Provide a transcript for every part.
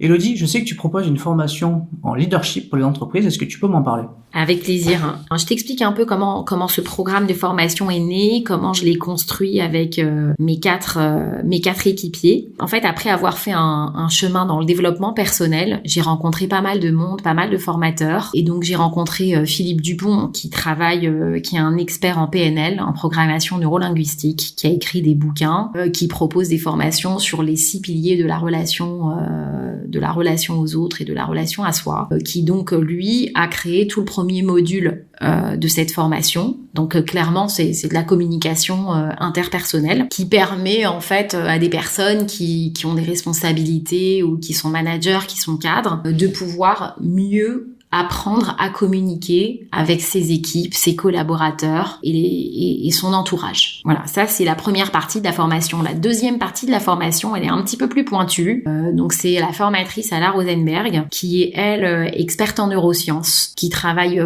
Elodie, je sais que tu proposes une formation en leadership pour les entreprises. Est-ce que tu peux m'en parler? Avec plaisir. Alors, je t'explique un peu comment ce programme de formation est né, comment je l'ai construit avec mes quatre équipiers. En fait, après avoir fait un chemin dans le développement personnel, j'ai rencontré pas mal de monde, pas mal de formateurs, et donc j'ai rencontré Philippe Dupont qui est un expert en PNL, en programmation neurolinguistique, qui a écrit des bouquins, qui propose des formations sur les 6 piliers de la relation aux autres et de la relation à soi, qui donc lui a créé tout le premier module de cette formation. Donc clairement, c'est de la communication interpersonnelle qui permet en fait à des personnes qui ont des responsabilités ou qui sont managers, qui sont cadres, de pouvoir mieux apprendre à communiquer avec ses équipes, ses collaborateurs et son entourage. Voilà, ça c'est la première partie de la formation. La deuxième partie de la formation, elle est un petit peu plus pointue. Donc c'est la formatrice Ala Rosenberg qui est elle experte en neurosciences, qui travaille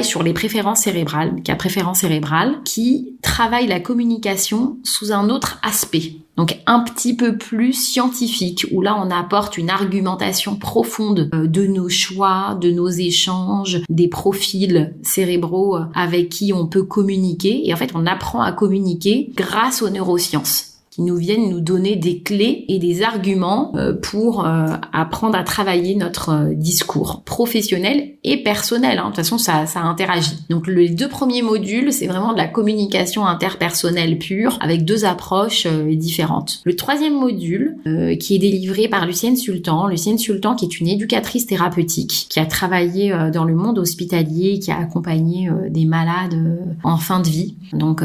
sur les préférences cérébrales, qui a préférence cérébrale, qui travaille la communication sous un autre aspect. Donc un petit peu plus scientifique, où là on apporte une argumentation profonde de nos choix, de nos échanges, des profils cérébraux avec qui on peut communiquer. Et en fait on apprend à communiquer grâce aux neurosciences, qui nous viennent nous donner des clés et des arguments pour apprendre à travailler notre discours professionnel et personnel. De toute façon, ça interagit. Donc, les 2 premiers modules, c'est vraiment de la communication interpersonnelle pure, avec 2 approches différentes. Le 3e module, qui est délivré par Lucienne Sultan qui est une éducatrice thérapeutique, qui a travaillé dans le monde hospitalier, qui a accompagné des malades en fin de vie. Donc,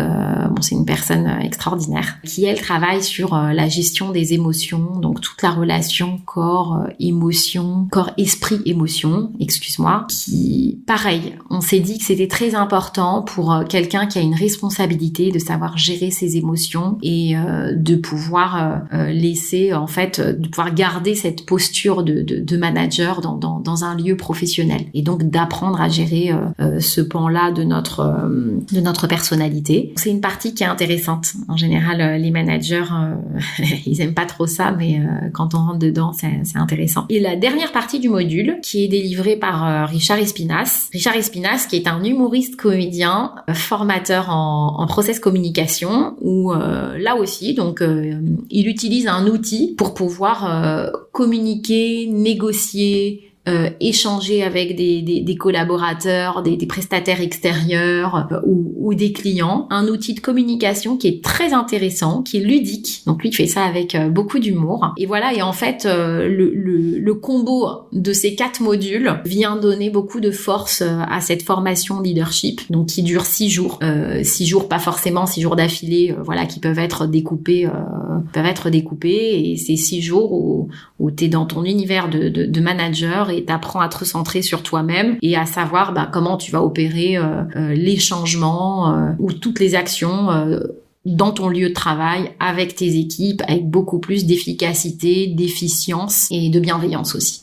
c'est une personne extraordinaire, qui, elle, travaille sur la gestion des émotions, donc toute la relation corps-émotion, corps-esprit-émotion, qui, pareil, on s'est dit que c'était très important pour quelqu'un qui a une responsabilité de savoir gérer ses émotions et de pouvoir de pouvoir garder cette posture de manager dans un lieu professionnel, et donc d'apprendre à gérer ce pan-là de notre personnalité. C'est une partie qui est intéressante. En général, les managers ils aiment pas trop ça, mais quand on rentre dedans, c'est intéressant. Et la dernière partie du module, qui est délivrée par Richard Espinas, qui est un humoriste comédien, formateur en process communication, où là aussi, donc il utilise un outil pour pouvoir communiquer, négocier, échanger avec des collaborateurs, des prestataires extérieurs ou des clients. Un outil de communication qui est très intéressant, qui est ludique. Donc lui, il fait ça avec beaucoup d'humour. Et voilà, et en fait, le combo de ces 4 modules vient donner beaucoup de force à cette formation leadership, donc qui dure 6 jours. 6 jours, pas forcément 6 jours d'affilée, qui peuvent être découpés. Et c'est 6 jours où t'es dans ton univers de manager et t'apprends à te recentrer sur toi-même et à savoir comment tu vas opérer les changements ou toutes les actions dans ton lieu de travail avec tes équipes, avec beaucoup plus d'efficacité, d'efficience et de bienveillance aussi.